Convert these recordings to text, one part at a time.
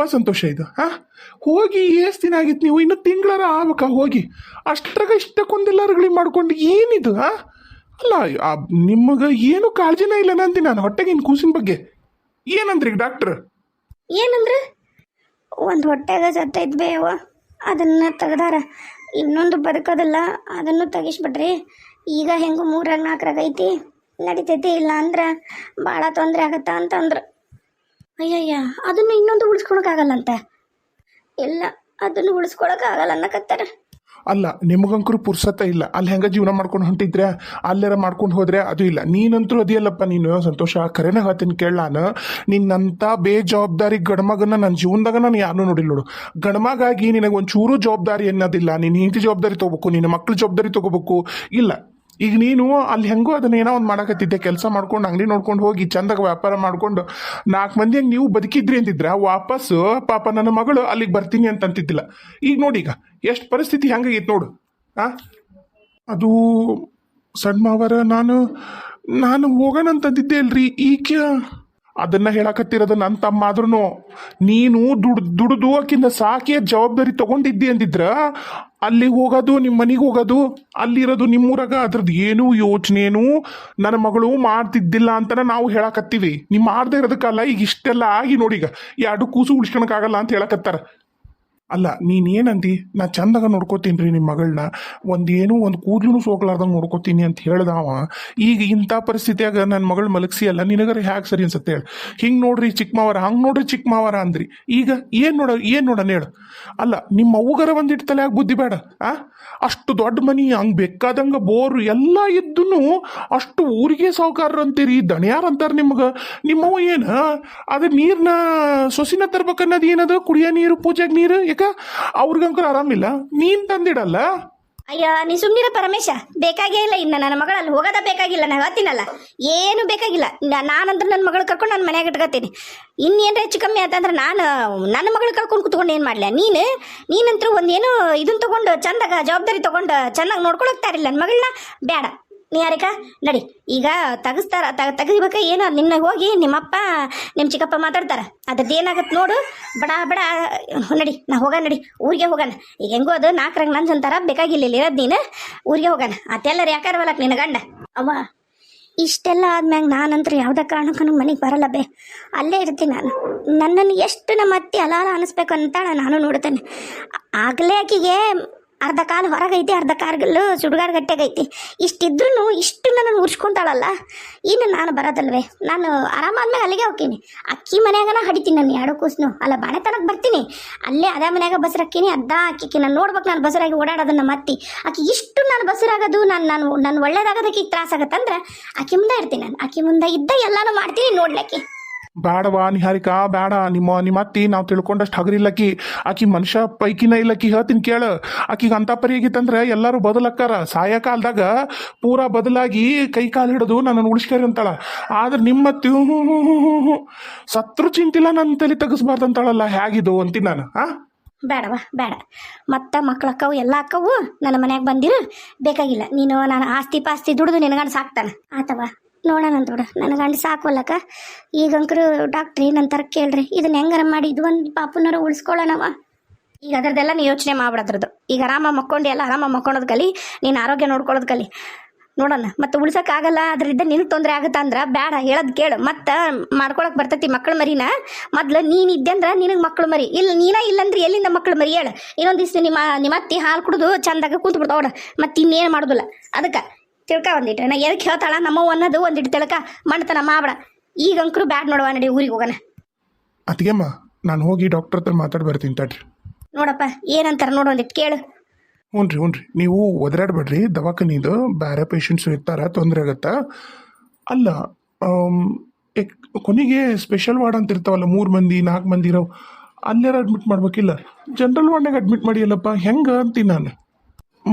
ಏನಪ್ಪ ಸಂತೋಷ ಇದು ಹೋಗಿ ಎಷ್ಟು ದಿನ ಆಗಿತ್ತು, ನೀವು ಇನ್ನು ತಿಂಗಳಾರ ಆಗ್ಬೇಕಾ ಹೋಗಿ, ಅಷ್ಟ್ರಾಗ ಇಷ್ಟಕ್ಕೊಂದೆಲ್ಲರುಗಳಿಗೆ ಮಾಡ್ಕೊಂಡು ಏನಿದು ಅಲ್ಲ ನಿಮಗೆ ಏನು ಕಾಳಜಿನ ಇಲ್ಲ ನಂದಿ ನಾನು ಹೊಟ್ಟೆಗಿನ ಕೂಸಿನ ಬಗ್ಗೆ ಏನಂದ್ರಿ ಡಾಕ್ಟ್ರ್? ಏನಂದ್ರೆ ಒಂದು ಹೊಟ್ಟೆಗ ಸತ್ತೈತ್ ಬೇವ, ಅದನ್ನು ತೆಗ್ದಾರ, ಇನ್ನೊಂದು ಬದುಕೋದಿಲ್ಲ, ಅದನ್ನು ತೆಗಿಸ್ಬಿಟ್ರಿ. ಈಗ ಹೆಂಗೂ 3-4 ಐತಿ, ನಡಿತೈತಿ, ಇಲ್ಲ ಅಂದ್ರೆ ಭಾಳ ತೊಂದರೆ ಆಗತ್ತಾ ಅಂತಂದ್ರು. ಅಯ್ಯಯ್ಯ, ಅದನ್ನು ಇನ್ನೊಂದು ಉಳಿಸ್ಕೊಳಕ್ಕಾಗಲ್ಲಂತೆ. ಇಲ್ಲ, ಅದನ್ನು ಉಳಿಸ್ಕೊಳಕ್ಕಾಗಲ್ಲ ಅನ್ನಕತ್ತಾರ. ಅಲ್ಲ ನಿಮಗಂಕರು ಪುರ್ಸತ್ತ ಇಲ್ಲ, ಅಲ್ಲಿ ಹೆಂಗ ಜೀವನ ಮಾಡ್ಕೊಂಡು ಹೊಂಟಿದ್ರೆ ಅಲ್ಲೆರ ಮಾಡ್ಕೊಂಡು ಹೋದ್ರೆ ಅದು ಇಲ್ಲ. ನೀನಂತರೂ ಅದಿಯಲ್ಲಪ್ಪ ನೀನು ಸಂತೋಷ, ಕರೆನ ಹೇಳ್ತೀನಿ ಕೇಳ, ನಾನು ನಿನ್ನಂಥ ಬೇಜವಾಬ್ದಾರಿ ಗಂಡ್ಮಗನ್ನ ನನ್ನ ಜೀವನದಾಗ ನಾನು ಯಾರನ್ನೂ ನೋಡಿಲ್ಲ ನೋಡು. ಗಂಡ್ಮಗಾಗಿ ನಿನಗೆ ಒಂಚೂರು ಜವಾಬ್ದಾರಿ ಅನ್ನೋದಿಲ್ಲ. ನೀನು ಹೆಂಡತಿ ಜವಾಬ್ದಾರಿ ತೊಗೋಬೇಕು, ನಿನ್ನ ಮಕ್ಳ ಜವಾಬ್ದಾರಿ ತೊಗೋಬೇಕು. ಇಲ್ಲ, ಈಗ ನೀನು ಅಲ್ಲಿ ಹೆಂಗೋ ಅದನ್ನ ಏನೋ ಒಂದು ಮಾಡಕತ್ತಿದ್ದೆ, ಕೆಲಸ ಮಾಡ್ಕೊಂಡು ಅಂಗಡಿ ನೋಡ್ಕೊಂಡು ಹೋಗಿ ಚಂದಾಗ ವ್ಯಾಪಾರ ಮಾಡ್ಕೊಂಡು 4 ಮಂದಿ ಹಂಗೆ ನೀವು ಬದುಕಿದ್ರಿ ಅಂತಿದ್ರ, ವಾಪಸ್ಸು ಪಾಪ ನನ್ನ ಮಗಳು ಅಲ್ಲಿಗೆ ಬರ್ತೀನಿ ಅಂತ ಅಂತಿದ್ದಿಲ್ಲ. ಈಗ ನೋಡಿ ಈಗ ಎಷ್ಟು ಪರಿಸ್ಥಿತಿ ಹೆಂಗಾಗಿತ್ತು ನೋಡು. ಅದು ಸಣ್ಣ ಮಾವರ, ನಾನು ಹೋಗೋಣಂತಂದಿದ್ದೆ ಅಲ್ರಿ. ಈಗ ಅದನ್ನ ಹೇಳಕತ್ತಿರೋದು ನನ್ನ ತಮ್ಮ ಆದ್ರೂ ನೀನು ದುಡ್ದು ಆಕಿಂದ ಸಾಕಿ ಜವಾಬ್ದಾರಿ ತಗೊಂಡಿದ್ದಿ ಅಂದಿದ್ರ ಅಲ್ಲಿ ಹೋಗೋದು, ನಿಮ್ಮ ಮನೆಗೆ ಹೋಗೋದು, ಅಲ್ಲಿರೋದು ನಿಮ್ಮೂರಾಗ ಅದ್ರದ್ದು ಏನೂ ಯೋಚನೆನೂ ನನ್ನ ಮಗಳು ಮಾಡ್ತಿದ್ದಿಲ್ಲ ಅಂತನ ನಾವು ಹೇಳಕತ್ತೀವಿ. ನೀವು ಮಾಡದೇ ಇರೋದಕ್ಕಲ್ಲ ಈಗ ಇಷ್ಟೆಲ್ಲ ಆಗಿ ನೋಡಿ, ಈಗ 2 ಕೂಸು ಉಳಿಸ್ಕೊಳಕ್ಕಾಗಲ್ಲ ಅಂತ ಹೇಳಕತ್ತಾರ. ಅಲ್ಲ ನೀನೇನಂದಿ, ನಾ ಚಂದಾಗ ನೋಡ್ಕೋತೀನಿ ರೀ ನಿಮ್ಮ ಮಗಳನ್ನ, ಒಂದು ಕೂದಲು ಸೋಗ್ಲಾರ್ದಂಗೆ ನೋಡ್ಕೋತೀನಿ ಅಂತ ಹೇಳ್ದವ. ಈಗ ಇಂಥ ಪರಿಸ್ಥಿತಿಯಾಗ ನನ್ನ ಮಗಳು ಮಲಗಿಸಿ ಅಲ್ಲ ನಿನಗರ ಹ್ಯಾಕೆ ಸರಿ ಅನ್ಸತ್ತೆ ಹೇಳಿ. ಹಿಂಗೆ ನೋಡ್ರಿ ಚಿಕ್ಕಮಾವರ, ಹಂಗೆ ನೋಡ್ರಿ ಚಿಕ್ಕಮಾವರ ಅಂದ್ರಿ. ಈಗ ಏನು ನೋಡೋಣ ಹೇಳು. ಅಲ್ಲ ನಿಮ್ಮ ಅವ್ವಗರ ಒಂದಿಟ್ಟು ತಲೆಯಾಗ ಬುದ್ಧಿ ಬೇಡ? ಅಷ್ಟು ದೊಡ್ಡ ಮನಿ, ಹಂಗೆ ಬೇಕಾದಂಗೆ ಬೋರು ಎಲ್ಲ ಇದ್ದೂ ಅಷ್ಟು ಊರಿಗೆ ಸಾವುಕಾರರು ಅಂತೀರಿ, ದಣಿಯಾರ ಅಂತಾರೆ ನಿಮ್ಗೆ. ನಿಮ್ಮವ್ವ ಏನು ಅದು ನೀರನ್ನ ಸೊಸಿನ ತರ್ಬೇಕನ್ನೋದು ಏನದು, ಕುಡಿಯೋ ನೀರು, ಪೂಜೆಗೆ ನೀರು, ಅವ್ರಿಗಂಕರ ಆರಾಮಿಲ್ಲ, ನೀನ್ ತಂದಿಡಲ್ಲ. ಅಯ್ಯ ನೀ ಸುಮ್ಮನಿರ ಪರಮೇಶ, ಬೇಕಾಗೇ ಇಲ್ಲ. ಇನ್ನು ನನ್ನ ಮಗಳು ಅಲ್ಲಿ ಹೋಗೋದ ಬೇಕಾಗಿಲ್ಲ, ನಾ ಹೇಳ್ತೀನಲ್ಲ, ಏನು ಬೇಕಾಗಿಲ್ಲ. ನಾನಂದ್ರೆ ನನ್ನ ಮಗಳು ಕರ್ಕೊಂಡು ನನ್ನ ಮನ್ಯಾಗ ಇಟ್ಕೊತೀನಿ. ಇನ್ನೇನು ಹೆಚ್ಚು ಕಮ್ಮಿ ಆಯ್ತಂದ್ರೆ ನಾನು ನನ್ನ ಮಗಳು ಕರ್ಕೊಂಡು ಕುತ್ಕೊಂಡು ಏನು ಮಾಡಲಿ? ನೀನಂತರೂ ಒಂದೇನು ಇದನ್ನ ತೊಗೊಂಡು ಚಂದಾಗ ಜವಾಬ್ದಾರಿ ತೊಗೊಂಡು ಚೆನ್ನಾಗಿ ನೋಡ್ಕೊಳಕ್ತಾರಿಲ್ಲ ನನ್ನ ಮಗಳನ್ನ. ಬೇಡ ನೀ ಯಾರಿಕ ನಡಿ, ಈಗ ತೆಗಿಬೇಕ ಏನೋ ನಿನ್ನ ಹೋಗಿ ನಿಮ್ಮಪ್ಪ ನಿಮ್ಮ ಚಿಕ್ಕಪ್ಪ ಮಾತಾಡ್ತಾರೆ, ಅದ್ರದ್ದು ಏನಾಗತ್ತೆ ನೋಡು. ಬಡ ನಡಿ, ನಾ ಹೋಗೋಣ, ನಡಿ ಊರಿಗೆ ಹೋಗೋಣ. ಈಗ ಹೆಂಗೋ ಅದು 4 ನಂಜ್ ಅಂತಾರ, ಬೇಕಾಗಿಲ್ಲ ಇಲ್ಲಿ ಇರೋದು ನೀನು, ಊರಿಗೆ ಹೋಗೋಣ. ಅದೆಲ್ಲರೂ ಯಾಕಾರವಲ್ಲಕ್ಕೆ ನಿನ್ನ ಗಂಡ ಅವ್ವ. ಇಷ್ಟೆಲ್ಲ ಆದ್ಮ್ಯಾಗ ನಾನಂತೂ ಯಾವುದೇ ಕಾರಣಕ್ಕೂ ಮನೆಗೆ ಬರಲ್ಲ ಬೇ, ಅಲ್ಲೇ ಇರ್ತೀನಿ ನಾನು. ನನ್ನನ್ನು ಎಷ್ಟು ನಮ್ಮ ಅತ್ತಿ ಅಲಾಲ ಅನ್ನಿಸ್ಬೇಕು ಅಂತಾಳ ನಾನು ನೋಡ್ತೇನೆ. ಆಗಲೇ ಆಕಿಗೆ ಅರ್ಧ ಕಾಲು ಹೊರಗೈತಿ, ಅರ್ಧ ಕಾಲು ಸುಡುಗಾಡು ಗಟ್ಟೆಗೈತಿ. ಇಷ್ಟಿದ್ರೂ ಇಷ್ಟು ನನ್ನನ್ನು ಉರ್ಸ್ಕೊಂತಾಳಲ್ಲ, ಇನ್ನು ನಾನು ಬರೋದಲ್ವೇ? ನಾನು ಆರಾಮಾದ್ಮೇಲೆ ಅಲ್ಲಿಗೆ ಹೋಗ್ತೀನಿ. ಅಕ್ಕಿ ಮನ್ಯಾಗನ ಹಡಿತೀನಿ ನಾನು 2 ಕೂಸ್ನು. ಅಲ್ಲ ಬಾಣೆತನಕ್ಕೆ ಬರ್ತೀನಿ, ಅಲ್ಲೇ ಅದೇ ಮನ್ಯಾಗ ಬಸರಾಕಿನಿ. ಅಕ್ಕಿಗೆ ನಾನು ನೋಡ್ಬೇಕು, ನಾನು ಬಸರಾಗಿ ಓಡಾಡೋದನ್ನ ಮತ್ತಿ ಆಕಿ ಇಷ್ಟು ನಾನು ಬಸರಾಗೋದು ನಾನು ಒಳ್ಳೇದಾಗೋದಕ್ಕೆ ತ್ರಾಸಾಗತ್ತಂದ್ರೆ ಆಕಿ ಮುಂದೆ ಇರ್ತೀನಿ ನಾನು. ಆಕಿ ಮುಂದೆ ಇದ್ದ ಎಲ್ಲಾನು ಮಾಡ್ತೀನಿ ನೋಡ್ಲಕ್ಕಿ. ಬೇಡವಾ ನಿಹಾರಿಕಾ, ಬೇಡ. ನಿಮ್ಮ ಅತ್ತಿ ನಾವು ತಿಳ್ಕೊಂಡಷ್ಟು ಹಗರಿಲ್ಲಕ್ಕಿ, ಆಕಿ ಮನುಷ್ಯ ಪೈಕಿನ ಇಲ್ಲಕ್ಕಿ. ಹೇಳ್ತೀನಿ ಕೇಳು, ಆಕಿಗೆ ಅಂತ ಪರಿ ಆಗಿತ್ತಂದ್ರೆ ಎಲ್ಲರೂ ಬದಲಕ್ಕಾರ. ಸಾಯ ಕಾಲದಾಗ ಪೂರಾ ಬದಲಾಗಿ ಕೈ ಕಾಲು ಹಿಡಿದು ನನ್ನನ್ನು ಉಳಿಸ್ಕರಿ ಅಂತಾಳ. ಆದ್ರೆ ನಿಮ್ಮತ್ತಿ ಸತ್ರು ಚಿಂತಿಲ್ಲ, ನನ್ನ ತಲೆ ತೆಗಿಸ್ಬಾರ್ದು ಅಂತಾಳಲ್ಲ, ಹೇಗಿದು ಅಂತೀನಿ ನಾನು. ಬೇಡವಾ ಬೇಡ, ಮತ್ತು ಮಕ್ಕಳಕ್ಕವು ಎಲ್ಲ ಅಕ್ಕವು ನನ್ನ ಮನ್ಯಾಗ ಬಂದಿರು, ಬೇಕಾಗಿಲ್ಲ. ನೀನು ನಾನು ಆಸ್ತಿ ಪಾಸ್ತಿ ದುಡಿದು ನಿನಗಂಡು ಸಾಕ್ತಾನೆ ಆತವ, ನೋಡೋಣ ಬಿಡು. ನನ್ನ ಗಂಡು ಸಾಕುವಲ್ಲಕ್ಕ. ಈಗಂಕರು ಡಾಕ್ಟ್ರಿ ಏನಂತಾರ ಕೇಳ್ರಿ, ಇದನ್ನ ಹೆಂಗಾರ ಮಾಡಿ ಇದು ಒಂದು ಪಾಪುನಾರ ಉಳಿಸ್ಕೊಳ್ಳೋಣವ. ಈಗ ಅದರದ್ದೆಲ್ಲ ನೀ ಯೋಚನೆ ಮಾಡ್ಬಿಡೋದ್ರದ್ದು. ಈಗ ಆರಾಮ ಮಕ್ಕೊಂಡು ಎಲ್ಲ ಆರಾಮ ಮಕ್ಕೊಳೋದು ಕಲಿ, ನೀನು ಆರೋಗ್ಯ ನೋಡ್ಕೊಳ್ಳೋದು ಕಲಿ. ನೋಡೋಣ, ಮತ್ತು ಉಳ್ಸೋಕ್ಕಾಗಲ್ಲ, ಅದರಿಂದ ನಿನಗೆ ತೊಂದರೆ ಆಗುತ್ತಾ ಅಂದ್ರೆ ಬೇಡ, ಹೇಳೋದು ಕೇಳು. ಮತ್ತು ಮಾಡ್ಕೊಳಕ್ಕೆ ಬರ್ತೈತಿ ಮಕ್ಕಳು ಮರಿನ. ಮೊದ್ಲು ನೀನು ಇದ್ದೆ ಅಂದ್ರೆ ನಿನಗೆ ಮಕ್ಕಳು ಮರಿ ಇಲ್ಲ, ಇಲ್ಲಂದ್ರೆ ಎಲ್ಲಿಂದ ಮಕ್ಕಳು ಮರಿ ಹೇಳು? ಇನ್ನೊಂದು ದಿವ್ಸ ನಿಮ್ಮ ಅತ್ತಿ ಹಾಲು ಕುಡಿದು ಚಂದಾಗ ಕೂತು ಬಿಡ್ತಾವಡ, ಮತ್ತು ಇನ್ನೇನು ಮಾಡೋದಿಲ್ಲ. ಅದಕ್ಕೆ ತಿಳ್ಕ ಒಂದಿಟ್ಟು. ನಾ ಎದಕ್ಕೆ ಹೇಳ್ತಾಳ ನಮ್ಮವ್ವ ಅನ್ನೋದು ಒಂದಿಟ್ಟು ತಿಳ್ಕ, ಮಣ್ತನ ಮಾಡ್ಬೇಡ. ಈಗಂಕರು ಬ್ಯಾಡ್ ನೋಡುವ, ನಡಿ ಊರಿಗೆ ಹೋಗೋಣ. ಅದಕ್ಕೆಮ್ಮ ನಾನು ಹೋಗಿ ಡಾಕ್ಟರ್ ಹತ್ರ ಮಾತಾಡಿ ಬರ್ತೀನಿ ತಡ್ರಿ. ನೋಡಪ್ಪ ಏನಂತಾರ ನೋಡು, ಒಂದಿಟ್ಟು ಕೇಳು. ಹ್ಞೂ ರೀ ನೀವು ಒದರಾಡ್ಬೇಡ್ರಿ, ದವಾಖಾನಿದು ಬೇರೆ ಪೇಷಂಟ್ಸು ಇರ್ತಾರ, ತೊಂದರೆ ಆಗತ್ತಾ. ಅಲ್ಲ ಕೊನೆಗೆ ಸ್ಪೆಷಲ್ ವಾರ್ಡ್ ಅಂತ ಇರ್ತಾವಲ್ಲ, 3 ಮಂದಿ 4 ಮಂದಿ ಇರೋ, ಅಲ್ಲಾರ ಅಡ್ಮಿಟ್ ಮಾಡ್ಬೇಕಿಲ್ಲ, ಜನರಲ್ ವಾರ್ಡ್ನಾಗ ಅಡ್ಮಿಟ್ ಮಾಡಿಯಲ್ಲಪ್ಪ, ಹೆಂಗೆ ಅಂತೀನಿ ನಾನು.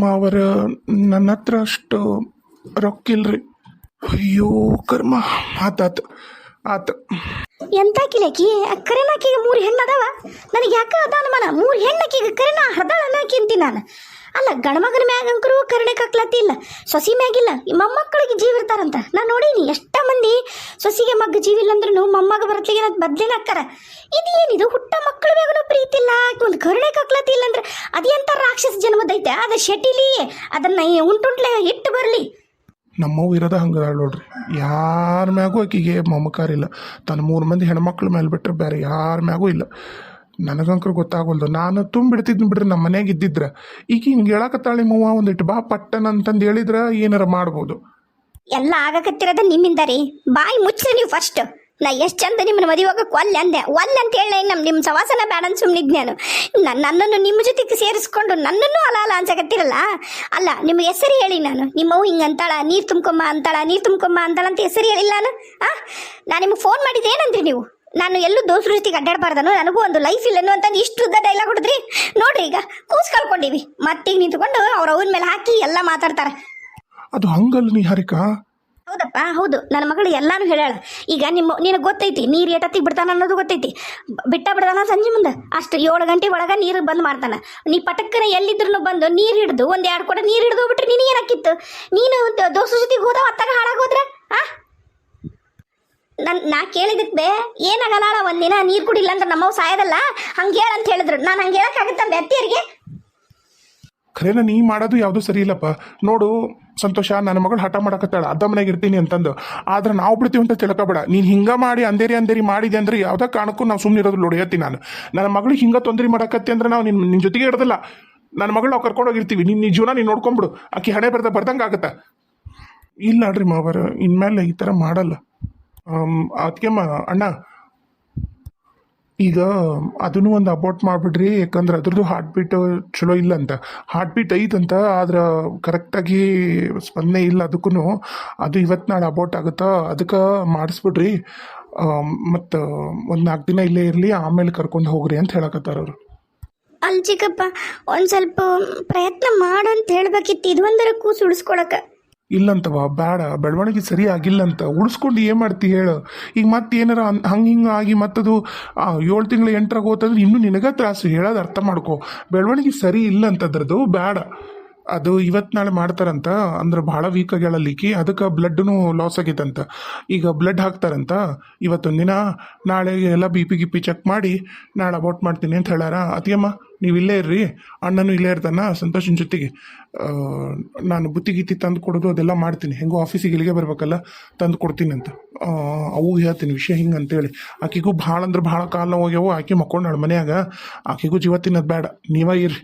ಮಾವರ ನನ್ನ ಹತ್ರ ಅಷ್ಟು ರೊಕ್ಕಿಲ್ರಿ. ಅಯ್ಯೋ ಕರ್ಮ. ಆತ ಎಂತ ಕಿಲಕಿ ಕರೆನಾಕಿಗೆ 3 ಹೆಣ್ಣು ಅದಾವ. ನನಗೆ ಯಾಕೆ ಅದಾನ ಮನ 3 ಹೆಣ್ಣಕ್ಕಿಗೆ ಕರೆನ ಹದಾಳ ಅನ್ನಕಿ ಅಂತೀನಿ ನಾನು. ಅಲ್ಲ ಗಣಮಗನ ಮ್ಯಾಗಂಕರು ಕರುಣೆ ಕಕ್ಲತಿ ಇಲ್ಲ, ಸೊಸಿ ಮ್ಯಾಗಿಲ್ಲ. ಈ ಮೊಮ್ಮಕ್ಕಳಿಗೆ ಜೀವ ಇರ್ತಾರಂತ ನಾನು ನೋಡೀನಿ. ಎಷ್ಟ ಮಂದಿ ಸೊಸಿಗೆ ಮಗ್ಗ ಜೀವ ಇಲ್ಲ ಅಂದ್ರೂ ಮೊಮ್ಮಗ ಬರತ್ಲಿಗೆ ಬದ್ಲಿನ ಹಾಕ್ಕಾರ. ಇದೇನಿದು ಹುಟ್ಟ ಮಕ್ಕಳ ಮ್ಯಾಗನು ಪ್ರೀತಿ ಇಲ್ಲ, ಒಂದು ಕರುಣೆ ಕಕ್ಲತಿ ಇಲ್ಲ ಅಂದ್ರೆ ಅದೆಂತ ರಾಕ್ಷಸ ಜನ್ಮದೈತೆ. ಅದ ಶೆಟಿಲಿ ಅದನ್ನ ಉಂಟುಂಟ್ಲೆ ಇಟ್ಟು ಬರಲಿ. ನಮ್ಮವು ಇರೋದ ಹಂಗದಾಳ ನೋಡ್ರಿ, ಯಾರ ಮ್ಯಾಗೂ ಆಕಿಗೆ ಮಮಕಾರಿಲ್ಲ. ತನ್ನ 3 ಮಂದಿ ಹೆಣ್ಮಕ್ಳ ಮೇಲೆ ಬಿಟ್ಟರೆ ಬೇರೆ ಯಾರ ಮ್ಯಾಗೂ ಇಲ್ಲ. ನನಗಂಕರು ಗೊತ್ತಾಗೋಲ್ದು. ನಾನು ತುಂಬಿಡ್ತಿದ್ನಿ ಬಿಡ್ರಿ ನಮ್ಮ ಮನ್ಯಾಗ ಇದ್ದಿದ್ರೆ. ಈಗ ಹಿಂಗೆ ಹೇಳಕತ್ತಾಳೆ ನಿಮ್ಮವ್ವ, ಒಂದಿಟ್ಟು ಬಾ ಪಟ್ಟನ ಅಂತಂದು ಹೇಳಿದ್ರೆ ಏನಾರ ಮಾಡ್ಬೋದು. ಎಲ್ಲ ಆಗಕತ್ತಿರೋದ ನಿಮ್ಮಿಂದ ರೀ. ಬಾಯಿ ಮುಚ್ಚ್ರಿ ನೀವು ಫಸ್ಟ್. ನಾ ಎಷ್ಟು ಚಂದ ನಿಮ್ಮನ್ನ ಮದುವೆ ಹೋಗಕ್ಕೆ ಒಲ್ಲೆ ಅಂದೆ, ಒಲ್ಲೆ ಅಂತ ಹೇಳಿ ನಿಮ್ಮ ಸವಾಸನ ಬೇಡ ಅಂತ ಸುಮ್ಮನಿದ್ ನಾನು. ನನ್ನನ್ನು ನಿಮ್ಮ ಜೊತೆಗೆ ಸೇರಿಸ್ಕೊಂಡು ನನ್ನನ್ನು ಅಲ್ಲ ಅಲ್ಲ ಅನ್ಸಕತ್ತಿರಲ್ಲ. ಅಲ್ಲ ನಿಮ್ಗೆ ಹೆಸರು ಹೇಳಿ ನಾನು, ನಿಮ್ಮವು ಹಿಂಗೆ ಅಂತಾಳ, ನೀರು ತುಂಬ್ಕೊಂಬ ಅಂತಾಳ, ನೀರು ತುಂಬ್ಕೊಂಬ ಅಂತಾಳ ಅಂತ ಹೆಸರು ಹೇಳಿಲ್ಲ ನಾನು ನಿಮಗೆ ಫೋನ್ ಮಾಡಿದ್ದೆ ಏನಂದ್ರಿ ನೀವು? ನಾನು ಎಲ್ಲೂ ದೋಸ್ರ ಜೊತೆಗೆ ಅಡ್ಡಾಡಬಾರ್ದನು, ನನಗೂ ಒಂದು ಲೈಫ್ ಇಲ್ಲನು ಅಂತಂದು ಇಷ್ಟು ಉದ್ದ ಡೈಲಾಗ್ ಹೊಡೆದ್ರಿ ನೋಡ್ರಿ. ಈಗ ಕೂಸ್ ಕಳ್ಕೊಂಡಿವಿ, ಮತ್ತೀಗ ನಿಂತ್ಕೊಂಡು ಅವ್ರ ಅವನ ಮೇಲೆ ಹಾಕಿ ಎಲ್ಲ ಮಾತಾಡ್ತಾರೆ. ಅದು ಹಂಗಲ್ಲ ನಿಹಾರಿಕಾ. ಹೌದಪ್ಪ ಹೌದು, ನನ್ನ ಮಗಳು ಎಲ್ಲಾನು ಹೇಳಾಳ. ಈಗ ನಿನಗೆ ಗೊತ್ತೈತಿ ನೀರು ಏಟತ್ತಿಗೆ ಬಿಡ್ತಾನ ಅನ್ನೋದು ಗೊತ್ತೈತಿ. ಬಿಡ್ತಾನ ಸಂಜೆ ಮುಂದೆ ಅಷ್ಟು 7 ಗಂಟೆ ಒಳಗೆ ನೀರು ಬಂದ್ ಮಾಡ್ತಾನ. ನೀ ಪಟಕ್ಕನ ಎಲ್ಲಿದ್ರು ಬಂದು ನೀರು ಹಿಡಿದು 1-2 ಕೊಡ ನೀರು ಹಿಡಿದು ಹೋಗ್ಬಿಟ್ರೆ ನೀನು ಏನಾಕಿತ್ತು? ನೀನು ದೋಸ್ತ ಜೊತೆಗೆ ಹೋದ ಅತ್ತಾಗ ಹಾಳಾಗೋದ್ರೆ ನಾ ಕೇಳಿದಕ್ಕೆ ಬೇ ಏನಾಗಲ್ಲ, ಒಂದಿನ ನೀರು ಕುಡಿಲ್ಲ ಅಂದ್ರೆ ನಮ್ಮವ್ ಸಾಯೋದಲ್ಲ, ಹಂಗೆ ಹೇಳಂತ ಹೇಳಿದ್ರು. ನಾನು ಹಂಗೆ ಹೇಳಕ್ಕಾಗತ್ತ ಬೆತ್ತಿಯರಿಗೆ? ಖರೇನ ನೀ ಮಾಡೋದು ಯಾವುದೂ ಸರಿ ಇಲ್ಲಪ್ಪ. ನೋಡು ಸಂತೋಷ, ನನ್ನ ಮಗಳು ಹಠ ಮಾಡಕತ್ತಾಳ ಅರ್ಧ ಮನೆಗೆ ಇರ್ತೀನಿ ಅಂತಂದು. ಆದ್ರೆ ನಾವು ಬಿಡ್ತೀವಿ ಅಂತ ತಿಳ್ಕೊಬೇಡ. ನೀನು ಹಿಂಗೆ ಮಾಡಿ ಅಂದೇರಿ ಮಾಡಿದೆ ಅಂದ್ರೆ ಯಾವುದೇ ಕಾರಣಕ್ಕೂ ನಾವು ಸುಮ್ಮನೆ ಇರೋದು ನೋಡಿಯತ್ತಿ. ನನ್ನ ಮಗಳಿಗೆ ಹಿಂಗೆ ತೊಂದರೆ ಮಾಡಕತ್ತಿ ಅಂದ್ರೆ ನಾವು ನಿನ್ನ ಜೊತೆಗೆ ಇರೋದಿಲ್ಲ. ನನ್ನ ಮಗಳು ನಾವು ಕರ್ಕೊಂಡೋಗಿರ್ತೀವಿ. ನಿನ್ನ ಜೀವನ ನೀನು ನೋಡ್ಕೊಂಬಿಡು. ಆಕಿ ಹಣೆ ಬರ್ದಂಗೆ ಆಗುತ್ತಾ? ಇಲ್ಲ ಅಲ್ರಿ ಮಾವರ, ಇನ್ಮೇಲೆ ಈ ಥರ ಮಾಡಲ್ಲ. ಅದಕ್ಕೆ ಅಣ್ಣ, ಈಗ ಅದನ್ನು ಒಂದು ಅಬೌಟ್ ಮಾಡಿಬಿಡ್ರಿ. ಯಾಕಂದ್ರೆ ಅದ್ರದ್ದು ಹಾರ್ಟ್ ಬೀಟ್ ಚಲೋ ಇಲ್ಲ ಅಂತ. ಹಾರ್ಟ್ ಬೀಟ್ ಐತಂತ, ಆದ್ರೆ ಕರೆಕ್ಟಾಗಿ ಸ್ಪಂದನೆ ಇಲ್ಲ ಅದಕ್ಕೂ. ಅದು ಇವತ್ತು ನಾಳೆ ಅಬೌಟ್ ಆಗುತ್ತಾ, ಅದಕ್ಕೆ ಮಾಡಿಸ್ಬಿಡ್ರಿ. ಮತ್ತು ಒಂದು 4 ದಿನ ಇಲ್ಲೇ ಇರಲಿ, ಆಮೇಲೆ ಕರ್ಕೊಂಡು ಹೋಗ್ರಿ ಅಂತ ಹೇಳಕತ್ತಾರ ಅವರು. ಅಲ್ಲಿ ಚಿಕ್ಕಪ್ಪ ಒಂದು ಸ್ವಲ್ಪ ಪ್ರಯತ್ನ ಮಾಡು ಅಂತ ಹೇಳ್ಬೇಕಿತ್ತು, ಇದು ಒಂದರ ಕೂಸು ಉಳಿಸ್ಕೊಳಕ್ಕೆ. ಇಲ್ಲಂತವ ಬೇಡ, ಬೆಳವಣಿಗೆ ಸರಿ ಆಗಿಲ್ಲಂತ. ಉಳಿಸ್ಕೊಂಡು ಏನು ಮಾಡ್ತಿ ಹೇಳು? ಈಗ ಮತ್ತೆ ಏನಾರ ಹಂಗೆ ಹಿಂಗೆ ಆಗಿ ಮತ್ತದು 7 ತಿಂಗಳು 8ರಾಗ ಹೋತಂದ್ರೆ ಇನ್ನೂ ನಿನಗೆ ತ್ರಾಸು. ಹೇಳೋದು ಅರ್ಥ ಮಾಡ್ಕೊ. ಬೆಳವಣಿಗೆ ಸರಿ ಇಲ್ಲಂತದ್ರದ್ದು ಬೇಡ. ಅದು ಇವತ್ತು ನಾಳೆ ಮಾಡ್ತಾರಂತ, ಅಂದ್ರೆ ಭಾಳ ವೀಕ್ ಆಗ್ಯಾಳ ಲೀಕಿ, ಅದಕ್ಕೆ ಬ್ಲಡ್ನು ಲಾಸ್ ಆಗೈತಂತ. ಈಗ ಬ್ಲಡ್ ಹಾಕ್ತಾರಂತ ಇವತ್ತೊಂದು ದಿನ, ನಾಳೆ ಎಲ್ಲ BP ಚೆಕ್ ಮಾಡಿ ನಾಳೆ ಅಬೌಟ್ ಮಾಡ್ತೀನಿ ಅಂತ ಹೇಳಾರ. ಅತಿಯಮ್ಮ ನೀವು ಇಲ್ಲೇ ಇರ್ರಿ, ಅಣ್ಣನೂ ಇಲ್ಲೇ ಇರ್ತಾನ ಸಂತೋಷನ ಜೊತೆಗೆ. ನಾನು ಬುತ್ತಿ ತಂದು ಕೊಡೋದು ಅದೆಲ್ಲ ಮಾಡ್ತೀನಿ. ಹೆಂಗೋ ಆಫೀಸಿಗೆ ಇಲ್ಲಿಗೆ ಬರ್ಬೇಕಲ್ಲ, ತಂದು ಕೊಡ್ತೀನಿ ಅಂತ ಅವು ಹೇಳ್ತೀನಿ ವಿಷಯ ಹಿಂಗೆ ಅಂತೇಳಿ. ಆಕೆಗೂ ಭಾಳ ಅಂದ್ರೆ ಭಾಳ ಕಾಲ ಹೋಗ್ಯಾವು. ಆಕೆ ಮಕ್ಕೊಂಡಾಳ ಮನ್ಯಾಗ, ಆಕೆಗೂ ಜೀವ ತಿನ್ನೋದು ಬೇಡ, ನೀವೇ ಇರ್ರಿ.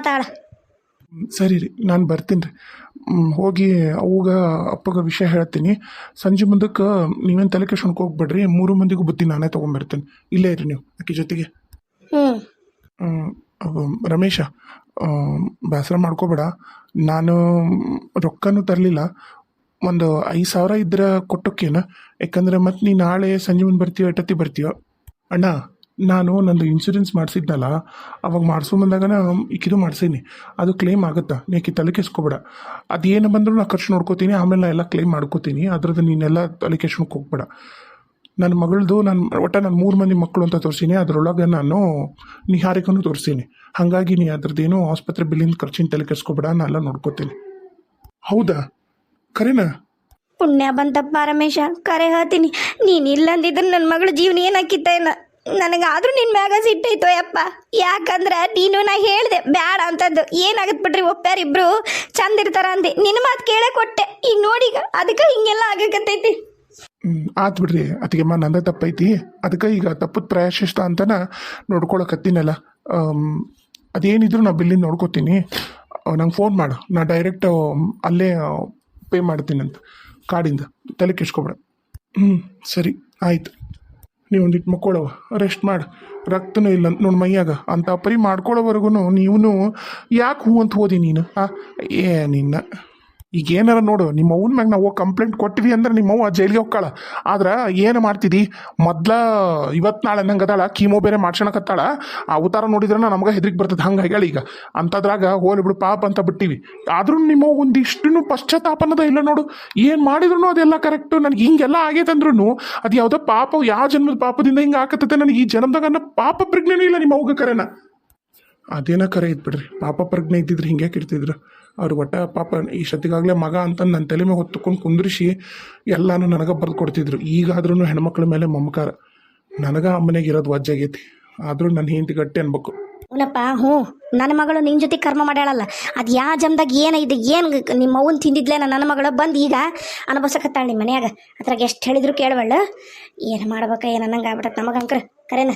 ತಾಳ ಸರಿ ರೀ, ನಾನು ಬರ್ತೀನಿ ರೀ. ಹೋಗಿ ಅವಾಗ ಅಪ್ಪಗೆ ವಿಷಯ ಹೇಳ್ತೀನಿ. ಸಂಜೆ ಮುಂದಕ್ಕೆ ನೀವೇನು ತಲೆ ಕೆಡ್ಸ್ಕೊಂಡ್ ಹೋಗ್ಬೇಡ್ರಿ. 3 ಮಂದಿಗೂ ಬುತ್ತಿ ನಾನೇ ತೊಗೊಂಬರ್ತೀನಿ. ಇಲ್ಲೇ ಇರಿ ನೀವು ಆಕೆ ಜೊತೆಗೆ. ರಮೇಶ, ಬೇಸರ ಮಾಡ್ಕೋಬೇಡ. ನಾನು ರೊಕ್ಕನೂ ತರಲಿಲ್ಲ. ಒಂದು 5,000 ಇದ್ರೆ ಕೊಟ್ಟೋಕ್ಕೇನ? ಯಾಕಂದ್ರೆ ಮತ್ತೆ ನೀ ನಾಳೆ ಸಂಜೆ ಮುಂದೆ ಬರ್ತೀಯೋ ಎಟ್ಟತ್ತಿ ಬರ್ತೀಯೋ? ಅಣ್ಣ, ನಾನು ನಂದು ಇನ್ಶೂರೆನ್ಸ್ ಮಾಡಿಸಿದ್ನಲ್ಲ, ಅವಾಗ ಮಾಡಿಸ್ಕೊಂಬಂದಾಗ ಈಕಿದು ಮಾಡಿಸೀನಿ. ಅದು ಕ್ಲೇಮ್ ಆಗುತ್ತಾ, ನೀಕಿ ತಲೆ ಕೆಸ್ಕೋಬೇಡ. ಅದೇನು ಬಂದರೂ ನಾನು ಖರ್ಚು ನೋಡ್ಕೋತೀನಿ, ಆಮೇಲೆ ನಾನು ಎಲ್ಲ ಕ್ಲೇಮ್ ಮಾಡ್ಕೋತೀನಿ. ಅದ್ರದ್ದು ನೀನೆಲ್ಲ ತಲೆ ಕೆಸ್ಕೊಳಕ್ಕೆ ಹೋಗ್ಬೇಡ. ನನ್ನ ಮಗಳದು ಒಟ್ಟು ನಾನು 3 ಮಂದಿ ಮಕ್ಕಳು ಅಂತ ತೋರಿಸೀನಿ. ಅದರೊಳಗೆ ನಾನು ನಿಹಾರಿಕನೂ ತೋರಿಸೀನಿ. ಹಾಗಾಗಿ ನೀ ಅದ್ರದ್ದೇನು ಆಸ್ಪತ್ರೆ ಬಿಲ್ಲಿಂದ ಖರ್ಚಿನ ತಲೆ ಕೆಸ್ಕೋಬೇಡ, ನಾನೆಲ್ಲ ನೋಡ್ಕೋತೀನಿ. ಹೌದಾ? ಕರೆನಾ? ಪುಣ್ಯ ಬಂತಪ್ಪ ರಮೇಶ, ಕರೆ ಹೇಳ್ತೀನಿ. ನೀನು ಇಲ್ಲಂದಿದ್ರೆ ನನ್ನ ಮಗಳ ಜೀವನ ಏನಾಕಿತ್ತ ಇಲ್ಲ. ನನಗಾದ್ರೂ ನಿನ್ನ ಮ್ಯಾಗ ಸಿಟ್ಟೈತೋ ಯಪ್ಪ. ಯಾಕಂದ್ರೆ ನೀನು ನಾ ಹೇಳಿದೆ ಬೇಡ ಅಂತದ್ದು. ಏನಾಗತ್ ಬಿಡ್ರಿ, ಒಪ್ಪ್ಯಾರಿಬ್ರು ಚಂದ ಇರ್ತಾರ ಅಂದೆ. ನಿನ್ನ ಮಾತು ಕೇಳೇ ಕೊಟ್ಟೆ. ಈಗ ನೋಡೀಗ ಅದಕ್ಕೆ ಹಿಂಗೆಲ್ಲ ಆಗಕತ್ತೈತಿ. ಆತು ಬಿಡ್ರಿ ಅತಿಗೆಮ್ಮ, ನಂದ ತಪ್ಪೈತಿ. ಅದಕ್ಕೆ ಈಗ ತಪ್ಪದ ಪ್ರಾಯಶ್ಚಿತ್ತ ಅಂತನ ನೋಡ್ಕೊಳಕತ್ತೀನಲ್ಲ. ಅದೇನಿದ್ರು ನಾ ಬಿಲ್ಲಿಂದ ನೋಡ್ಕೋತೀನಿ. ನಂಗೆ ಫೋನ್ ಮಾಡು, ನಾ ಡೈರೆಕ್ಟ್ ಅಲ್ಲೇ ಪೇ ಮಾಡ್ತೀನಿ ಅಂತ ಕಾರ್ಡಿಂದ. ತಲೆ ಕೆಡ್ಸ್ಕೊಬೇಡ. ಸರಿ ಆಯ್ತು. ನೀವು ಒಂದಿಟ್ಟು ಮಕ್ಕೊಳ್ಳವ, ರೆಸ್ಟ್ ಮಾಡು. ರಕ್ತನೂ ಇಲ್ಲ ನೋಡಿ ಮೈಯಾಗ. ಅಂತ ಪರಿ ಮಾಡ್ಕೊಳ್ಳೋವರೆಗೂ ನೀವು ಯಾಕೆ ಹೂ ಅಂತ ಹೋದಿ ನೀನು? ನಿನ್ನ ಈಗ ಏನಾರ ನೋಡು, ನಿಮ್ಮ ಅವ್ನ ಮ್ಯಾಗ ನಾವು ಕಂಪ್ಲೇಂಟ್ ಕೊಟ್ಟಿವಿ ಅಂದ್ರೆ ನಿಮ್ಮವ್ವ ಜೈಲಿಗೆ ಹೋಗ್ತಾಳ. ಆದ್ರೆ ಏನು ಮಾಡ್ತಿದ್ದಿ ಮೊದ್ಲ? ಇವತ್ತು ನಾಳೆ ನಂಗೆ ಅದಾಳ, ಕೀಮೋ ಬೇರೆ ಮಾಡ್ಸೋಣಕತ್ತಾಳ. ಆ ಅವತಾರ ನೋಡಿದ್ರೆ ನಮ್ಗೆ ಹೆದ್ರಿಗೆ ಬರ್ತದೆ. ಹಂಗಾಗ್ಯಾಳ ಈಗ. ಅಂಥದ್ರಾಗ ಹೋಲಿ ಬಿಡು ಪಾಪ ಅಂತ ಬಿಟ್ಟಿವಿ. ಆದ್ರೂ ನಿಮ್ಮ ಒಂದಿಷ್ಟು ಪಶ್ಚಾತ್ತಾಪ ಅನ್ನೋದ ಇಲ್ಲ ನೋಡು. ಏನು ಮಾಡಿದ್ರು ಅದೆಲ್ಲ ಕರೆಕ್ಟು. ನನಗೆ ಹಿಂಗೆಲ್ಲ ಆಗೈತಂದ್ರೂ ಅದು ಯಾವುದೋ ಪಾಪ, ಯಾವ ಜನ್ಮದ ಪಾಪದಿಂದ ಹಿಂಗೆ ಆಕತ್ತತೆ ನನಗೆ ಈ ಜನ್ಮದಾಗ. ಅನ್ನೋ ಪಾಪ ಪ್ರಜ್ಞೆನೂ ಇಲ್ಲ ನಿಮ್ಮ ಅವ್ಗ ಕರೆನ. ಅದೇನ ಕರೆ ಐತ್ ಬಿಡ್ರಿ. ಪಾಪ ಪ್ರಜ್ಞೆ ಇದ್ದಿದ್ರೆ ಹಿಂಗೆ ಇರ್ತಿದ್ರು ಅವ್ರು. ಒಟ್ಟ ಪಾಪ ಈ ಸತಿಗಾಗಲೇ ಮಗ ಅಂತಂದು ನನ್ನ ತಲೆ ಮೇಲೆ ಹೊತ್ತುಕೊಂಡು ಕುಂದ್ರಿಸಿ ಎಲ್ಲಾನು ನನಗೆ ಬರೆದು ಕೊಡ್ತಿದ್ರು. ಈಗಾದ್ರೂ ಹೆಣ್ಮಕ್ಳ ಮೇಲೆ ಮಮಕಾರ. ನನಗೆ ಆ ಮನೆಗೆ ಇರೋದು ವಜ್ಜಾಗೈತಿ. ಆದರೂ ನನ್ನ ಹೆಂಡತಿ ಗಟ್ಟಿ ಅನ್ಬೇಕು. ಉನಪ್ಪ ಹ್ಞೂ, ನನ್ನ ಮಗಳು ನಿನ್ನ ಜೊತೆ ಕರ್ಮ ಮಾಡ್ಯಾಳಲ್ಲ, ಅದು ಯಾವ ಜಮ್ದಾಗ ಏನೈತೆ ಏನು ನಿಮ್ಮ ಅವ್ವನ್ ತಿಂದಿದ್ಲೇನ ನನ್ನ ಮಗಳು ಬಂದು ಈಗ ಅನುಭವಿಸಕತ್ತಾಳ ನಿಮ್ಮ ಮನ್ಯಾಗ. ಅದ್ರಾಗ ಎಷ್ಟು ಹೇಳಿದ್ರು ಕೇಳವಳ್ಳ. ಏನು ಮಾಡ್ಬೇಕ ಏನು ಅನ್ನಂಗೆ ಆಗ್ಬಿಟ್ಟತ್ ನಮಗಂಕ್ರ ಕರೆನ.